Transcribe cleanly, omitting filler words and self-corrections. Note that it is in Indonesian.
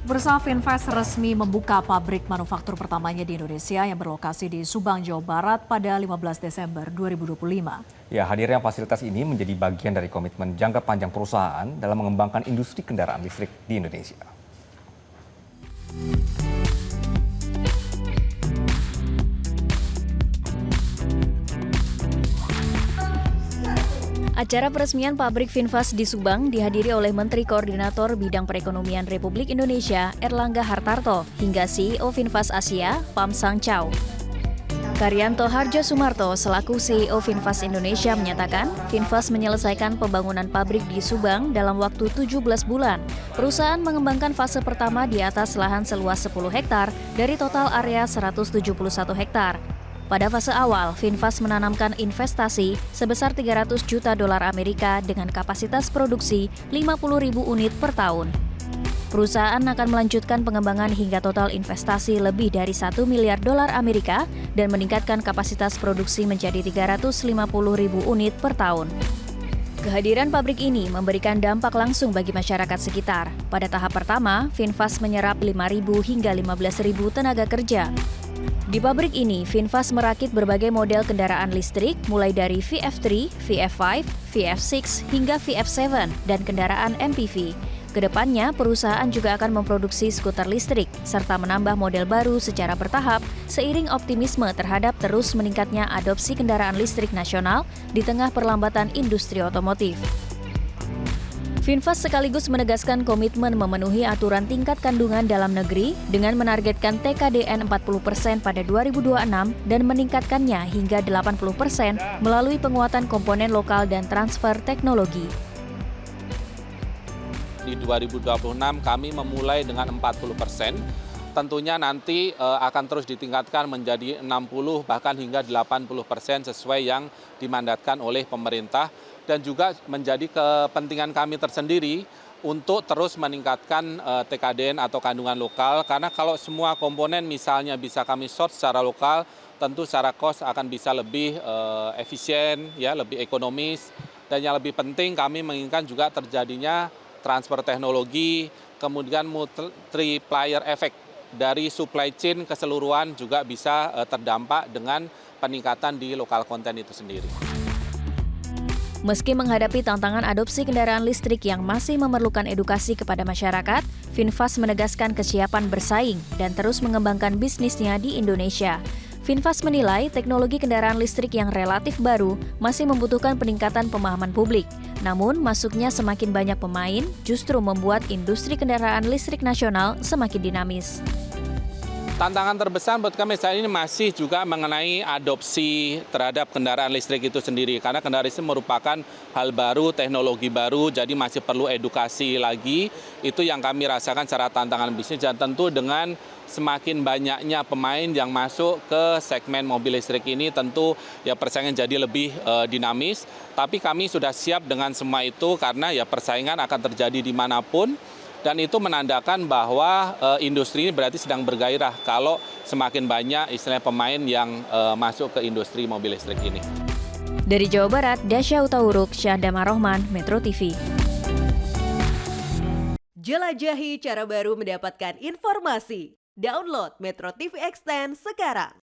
Bursa Finvest resmi membuka pabrik manufaktur pertamanya di Indonesia yang berlokasi di Subang, Jawa Barat pada 15 Desember 2025. Ya, hadirnya fasilitas ini menjadi bagian dari komitmen jangka panjang perusahaan dalam mengembangkan industri kendaraan listrik di Indonesia. Acara peresmian pabrik Finvest di Subang dihadiri oleh Menteri Koordinator Bidang Perekonomian Republik Indonesia Erlangga Hartarto hingga CEO Finvest Asia Pam Sang Chao. Karyanto Harjo Sumarto selaku CEO Finvest Indonesia menyatakan, Finvest menyelesaikan pembangunan pabrik di Subang dalam waktu 17 bulan. Perusahaan mengembangkan fase pertama di atas lahan seluas 10 hektar dari total area 171 hektar. Pada fase awal, Finvest menanamkan investasi sebesar 300 juta dolar Amerika dengan kapasitas produksi 50.000 unit per tahun. Perusahaan akan melanjutkan pengembangan hingga total investasi lebih dari 1 miliar dolar Amerika dan meningkatkan kapasitas produksi menjadi 350.000 unit per tahun. Kehadiran pabrik ini memberikan dampak langsung bagi masyarakat sekitar. Pada tahap pertama, Finvest menyerap 5.000 hingga 15.000 tenaga kerja. Di pabrik ini, Finvest merakit berbagai model kendaraan listrik mulai dari VF3, VF5, VF6 hingga VF7 dan kendaraan MPV. Kedepannya, perusahaan juga akan memproduksi skuter listrik serta menambah model baru secara bertahap seiring optimisme terhadap terus meningkatnya adopsi kendaraan listrik nasional di tengah perlambatan industri otomotif. Finvest sekaligus menegaskan komitmen memenuhi aturan tingkat kandungan dalam negeri dengan menargetkan TKDN 40% pada 2026 dan meningkatkannya hingga 80% melalui penguatan komponen lokal dan transfer teknologi. Di 2026 kami memulai dengan 40%, tentunya nanti akan terus ditingkatkan menjadi 60 bahkan hingga 80% sesuai yang dimandatkan oleh pemerintah. Dan juga menjadi kepentingan kami tersendiri untuk terus meningkatkan TKDN atau kandungan lokal, karena kalau semua komponen misalnya bisa kami source secara lokal, tentu secara cost akan bisa lebih efisien, ya, lebih ekonomis, dan yang lebih penting kami menginginkan juga terjadinya transfer teknologi, kemudian multiplier effect dari supply chain keseluruhan juga bisa terdampak dengan peningkatan di lokal konten itu sendiri. Meski menghadapi tantangan adopsi kendaraan listrik yang masih memerlukan edukasi kepada masyarakat, Finvest menegaskan kesiapan bersaing dan terus mengembangkan bisnisnya di Indonesia. Finvest menilai teknologi kendaraan listrik yang relatif baru masih membutuhkan peningkatan pemahaman publik. Namun, masuknya semakin banyak pemain justru membuat industri kendaraan listrik nasional semakin dinamis. Tantangan terbesar buat kami saat ini masih juga mengenai adopsi terhadap kendaraan listrik itu sendiri. Karena kendaraan listrik merupakan hal baru, teknologi baru, jadi masih perlu edukasi lagi. Itu yang kami rasakan secara tantangan bisnis, dan tentu dengan semakin banyaknya pemain yang masuk ke segmen mobil listrik ini, tentu ya persaingan jadi lebih dinamis. Tapi kami sudah siap dengan semua itu karena ya persaingan akan terjadi dimanapun. Dan itu menandakan bahwa industri ini berarti sedang bergairah kalau semakin banyak istilah pemain yang masuk ke industri mobil listrik ini. Dari Jawa Barat, Dasya Utauruk, Syahda Rohman, Metro TV. Jelajahi cara baru mendapatkan informasi. Download Metro TV Extend sekarang.